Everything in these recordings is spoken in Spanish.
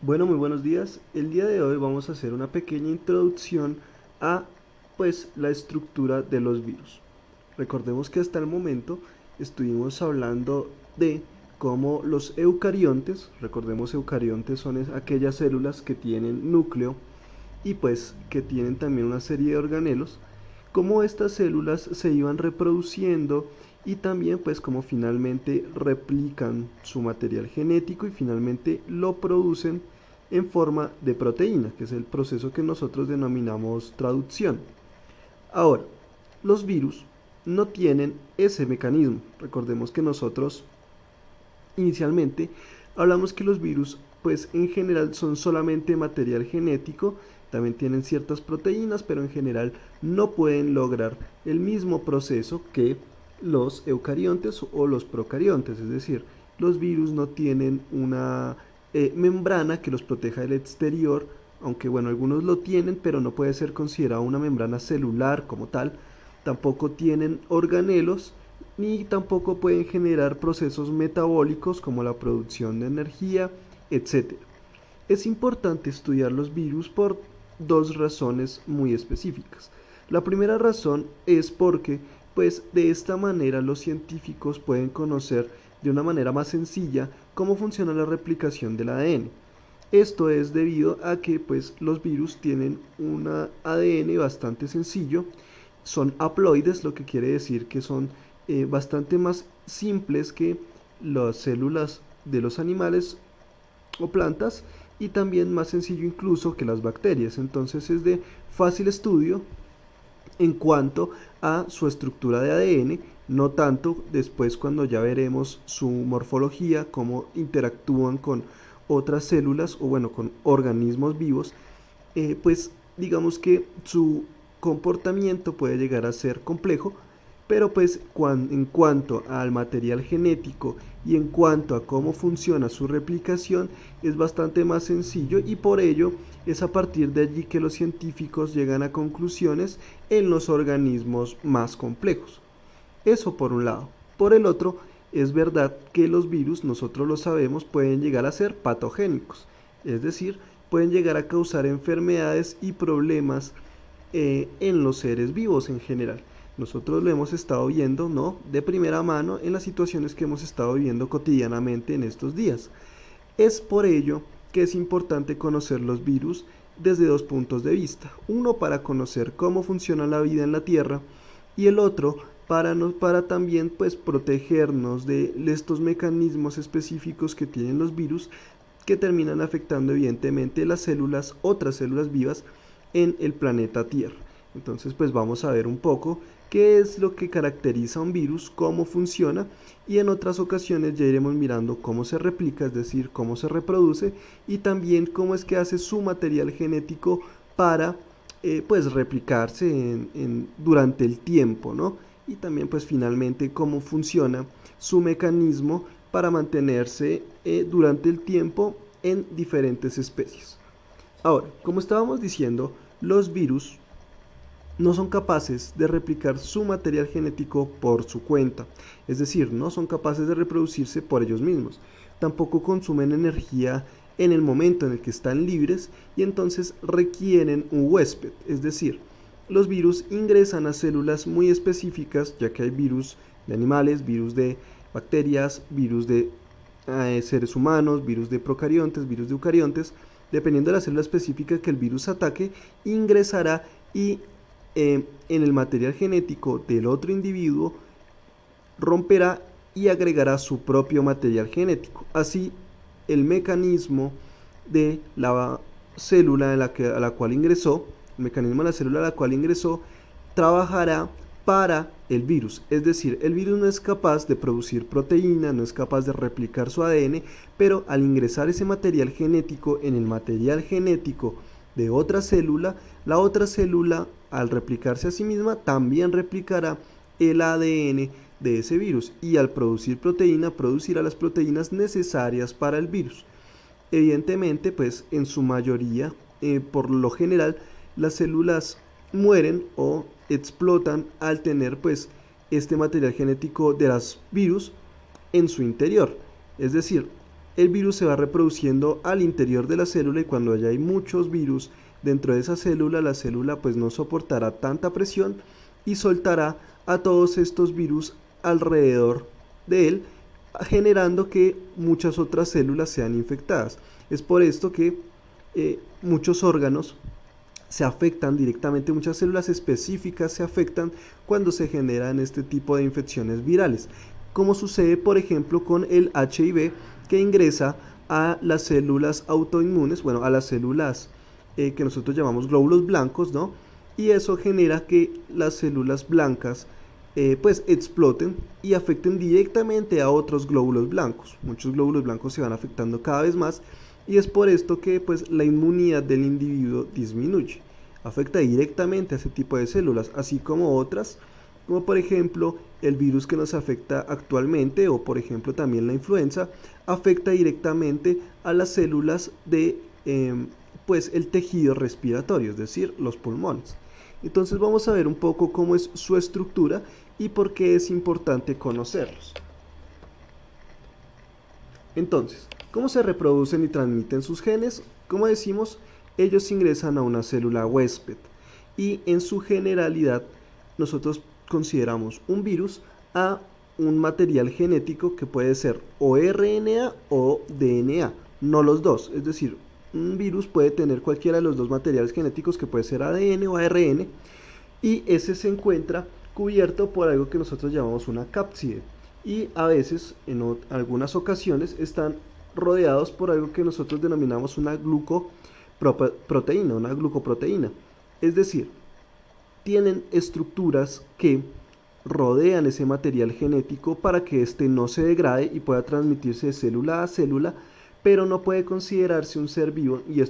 Bueno, muy buenos días. El día de hoy vamos a hacer una pequeña introducción a la estructura de los virus. Recordemos que hasta el momento estuvimos hablando de cómo los eucariontes, recordemos eucariontes son aquellas células que tienen núcleo y pues que tienen también una serie de organelos, cómo estas células se iban reproduciendo y también pues cómo finalmente replican su material genético y finalmente lo producen en forma de proteína, que es el proceso que nosotros denominamos traducción. Ahora, los virus no tienen ese mecanismo. Recordemos que nosotros inicialmente hablamos que los virus pues en general son solamente material genético, también tienen ciertas proteínas, pero en general no pueden lograr el mismo proceso que los eucariontes o los procariontes, es decir, los virus no tienen una membrana que los proteja del exterior, aunque bueno, algunos lo tienen, pero no puede ser considerado una membrana celular como tal, tampoco tienen organelos ni tampoco pueden generar procesos metabólicos como la producción de energía, etcétera. Es importante estudiar los virus por dos razones muy específicas. La primera razón es porque, pues de esta manera los científicos pueden conocer de una manera más sencilla cómo funciona la replicación del ADN. Esto es debido a que pues, los virus tienen un ADN bastante sencillo, son haploides, lo que quiere decir que son bastante más simples que las células de los animales o plantas y también más sencillo incluso que las bacterias. Entonces es de fácil estudio en cuanto a su estructura de ADN, no tanto después cuando ya veremos su morfología, cómo interactúan con otras células o bueno, con organismos vivos, pues digamos que su comportamiento puede llegar a ser complejo, pero pues en cuanto al material genético y en cuanto a cómo funciona su replicación es bastante más sencillo y por ello es a partir de allí que los científicos llegan a conclusiones en los organismos más complejos. Eso por un lado. Por el otro, es verdad que los virus, nosotros lo sabemos, pueden llegar a ser patogénicos, es decir, pueden llegar a causar enfermedades y problemas en los seres vivos en general. Nosotros lo hemos estado viendo, ¿no? De primera mano en las situaciones que hemos estado viviendo cotidianamente en estos días. Es por ello que es importante conocer los virus desde dos puntos de vista. Uno para conocer cómo funciona la vida en la Tierra y el otro para también pues protegernos de estos mecanismos específicos que tienen los virus que terminan afectando evidentemente las células, otras células vivas en el planeta Tierra. Entonces pues vamos a ver un poco qué es lo que caracteriza a un virus, cómo funciona y en otras ocasiones ya iremos mirando cómo se replica, es decir, cómo se reproduce y también cómo es que hace su material genético para pues replicarse durante el tiempo, ¿no? Y también pues finalmente cómo funciona su mecanismo para mantenerse durante el tiempo en diferentes especies. Ahora, como estábamos diciendo, los virus no son capaces de replicar su material genético por su cuenta, es decir, no son capaces de reproducirse por ellos mismos. Tampoco consumen energía en el momento en el que están libres y entonces requieren un huésped, es decir, los virus ingresan a células muy específicas, ya que hay virus de animales, virus de bacterias, virus de seres humanos, virus de procariontes, virus de eucariontes, dependiendo de la célula específica que el virus ataque, ingresará y en el material genético del otro individuo romperá y agregará su propio material genético. Así, el mecanismo de la célula a la cual ingresó, el mecanismo de la célula a la cual ingresó, trabajará para el virus. Es decir, el virus no es capaz de producir proteína, no es capaz de replicar su ADN, pero al ingresar ese material genético en el material genético de otra célula, la otra célula al replicarse a sí misma también replicará el ADN de ese virus y al producir proteína producirá las proteínas necesarias para el virus. Evidentemente, pues en su mayoría, por lo general, las células mueren o explotan al tener pues este material genético de los virus en su interior. Es decir, el virus se va reproduciendo al interior de la célula y cuando ya hay muchos virus dentro de esa célula, la célula pues no soportará tanta presión y soltará a todos estos virus alrededor de él, generando que muchas otras células sean infectadas. Es por esto que muchos órganos se afectan directamente, muchas células específicas se afectan cuando se generan este tipo de infecciones virales, como sucede por ejemplo con el HIV, que ingresa a las células autoinmunes, bueno, a las células que nosotros llamamos glóbulos blancos, ¿no? Y eso genera que las células blancas pues exploten y afecten directamente a otros glóbulos blancos. Muchos glóbulos blancos se van afectando cada vez más y es por esto que pues la inmunidad del individuo disminuye. Afecta directamente a ese tipo de células, así como otras, como por ejemplo el virus que nos afecta actualmente o por ejemplo también la influenza, afecta directamente a las células de pues el tejido respiratorio, es decir, los pulmones. Entonces vamos a ver un poco cómo es su estructura y por qué es importante conocerlos. Entonces, ¿cómo se reproducen y transmiten sus genes? Como decimos, ellos ingresan a una célula huésped y en su generalidad nosotros consideramos un virus a un material genético que puede ser o RNA o DNA, no los dos, es decir, un virus puede tener cualquiera de los dos materiales genéticos que puede ser ADN o ARN y ese se encuentra cubierto por algo que nosotros llamamos una cápside y a veces en algunas ocasiones están rodeados por algo que nosotros denominamos una glucoproteína, es decir, tienen estructuras que rodean ese material genético para que éste no se degrade y pueda transmitirse de célula a célula, pero no puede considerarse un ser vivo y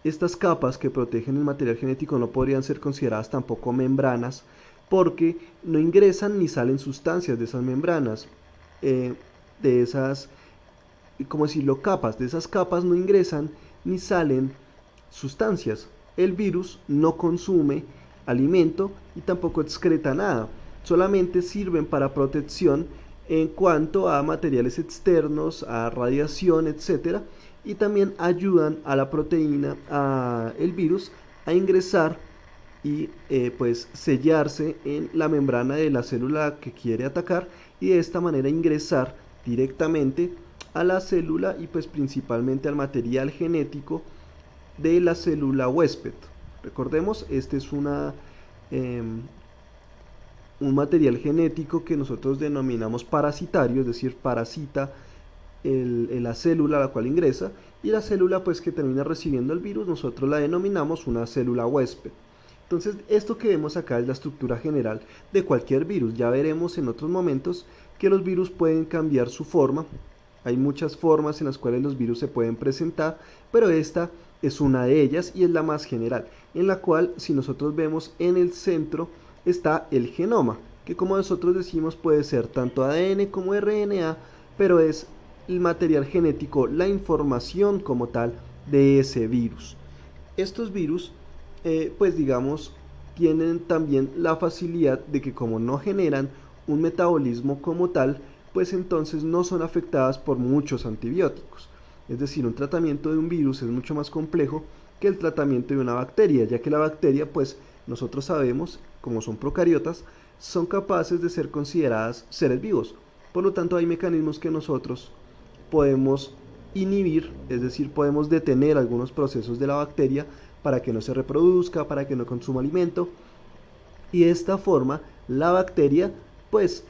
estas capas que protegen el material genético no podrían ser consideradas tampoco membranas porque no ingresan ni salen sustancias de esas membranas, de esas, ¿cómo decirlo?, capas. De esas capas no ingresan ni salen sustancias. El virus no consume alimento y tampoco excreta nada. Solamente sirven para protección en cuanto a materiales externos, a radiación, etc. Y también ayudan a la proteína, el virus, a ingresar y pues sellarse en la membrana de la célula que quiere atacar y de esta manera ingresar directamente a la célula y pues principalmente al material genético de la célula huésped. Recordemos, este es un material genético que nosotros denominamos parasitario, es decir, parasita la célula a la cual ingresa y la célula pues que termina recibiendo el virus nosotros la denominamos una célula huésped. Entonces esto que vemos acá es la estructura general de cualquier virus. Ya veremos en otros momentos que los virus pueden cambiar su forma. Hay muchas formas en las cuales los virus se pueden presentar, pero esta es una de ellas y es la más general, en la cual si nosotros vemos en el centro está el genoma, que como nosotros decimos puede ser tanto ADN como RNA, pero es el material genético, la información como tal de ese virus. Estos virus, pues digamos, tienen también la facilidad de que como no generan un metabolismo como tal, pues entonces no son afectadas por muchos antibióticos. Es decir, un tratamiento de un virus es mucho más complejo que el tratamiento de una bacteria, ya que la bacteria, pues nosotros sabemos, como son procariotas, son capaces de ser consideradas seres vivos. Por lo tanto, hay mecanismos que nosotros podemos inhibir, es decir, podemos detener algunos procesos de la bacteria para que no se reproduzca, para que no consuma alimento. Y de esta forma, la bacteria, pues,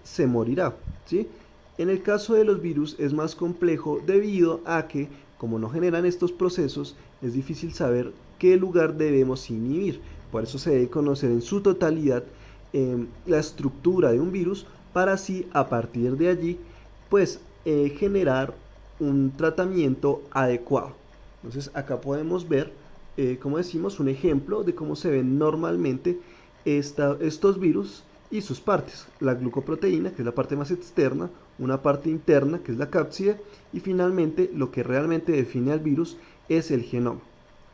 se morirá, ¿sí? En el caso de los virus es más complejo debido a que, como no generan estos procesos, es difícil saber qué lugar debemos inhibir. Por eso se debe conocer en su totalidad la estructura de un virus para así, a partir de allí, pues generar un tratamiento adecuado. Entonces acá podemos ver, como decimos, un ejemplo de cómo se ven normalmente estos virus y sus partes, la glucoproteína, que es la parte más externa, una parte interna, que es la cápside, y finalmente lo que realmente define al virus es el genoma.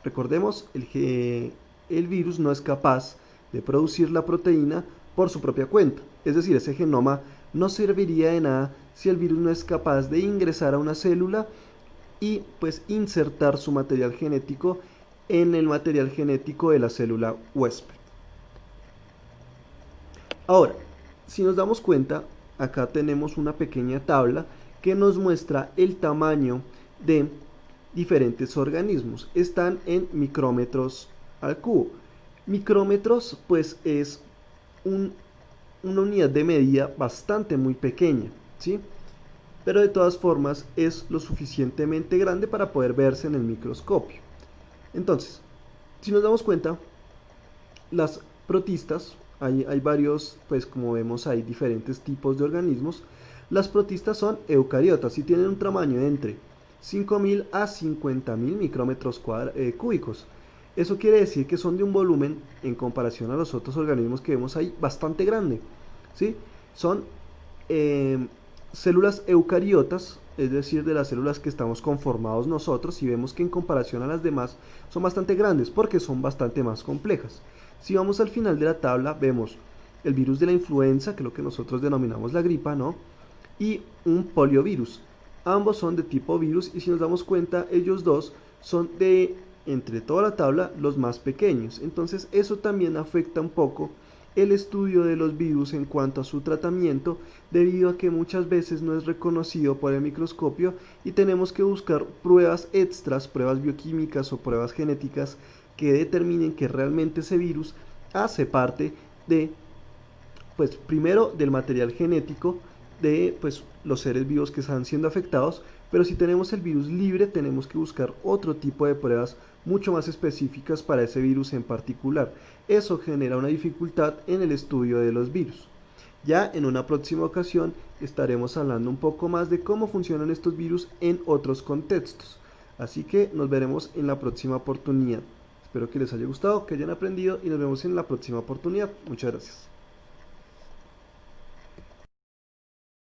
Recordemos, el virus no es capaz de producir la proteína por su propia cuenta, es decir, ese genoma no serviría de nada si el virus no es capaz de ingresar a una célula y pues insertar su material genético en el material genético de la célula huésped. Ahora, si nos damos cuenta, acá tenemos una pequeña tabla que nos muestra el tamaño de diferentes organismos. Están en micrómetros al cubo. Micrómetros pues es una unidad de medida bastante muy pequeña, ¿sí? Pero de todas formas es lo suficientemente grande para poder verse en el microscopio. Entonces, si nos damos cuenta, las protistas, hay varios, pues como vemos hay diferentes tipos de organismos. Las protistas son eucariotas y tienen un tamaño de entre 5.000 a 50.000 micrómetros cúbicos. Eso quiere decir que son de un volumen, en comparación a los otros organismos que vemos ahí, bastante grande, ¿sí? Son células eucariotas, es decir, de las células que estamos conformados nosotros, y vemos que en comparación a las demás son bastante grandes porque son bastante más complejas. Si vamos al final de la tabla, vemos el virus de la influenza, que es lo que nosotros denominamos la gripa, ¿no? Y un poliovirus. Ambos son de tipo virus y si nos damos cuenta, ellos dos son de, entre toda la tabla, los más pequeños. Entonces eso también afecta un poco el estudio de los virus en cuanto a su tratamiento, debido a que muchas veces no es reconocido por el microscopio y tenemos que buscar pruebas extras, pruebas bioquímicas o pruebas genéticas que determinen que realmente ese virus hace parte de, pues primero del material genético de pues los seres vivos que están siendo afectados, pero si tenemos el virus libre tenemos que buscar otro tipo de pruebas mucho más específicas para ese virus en particular. Eso genera una dificultad en el estudio de los virus. Ya en una próxima ocasión estaremos hablando un poco más de cómo funcionan estos virus en otros contextos. Así que nos veremos en la próxima oportunidad. Espero que les haya gustado, que hayan aprendido y nos vemos en la próxima oportunidad. Muchas gracias.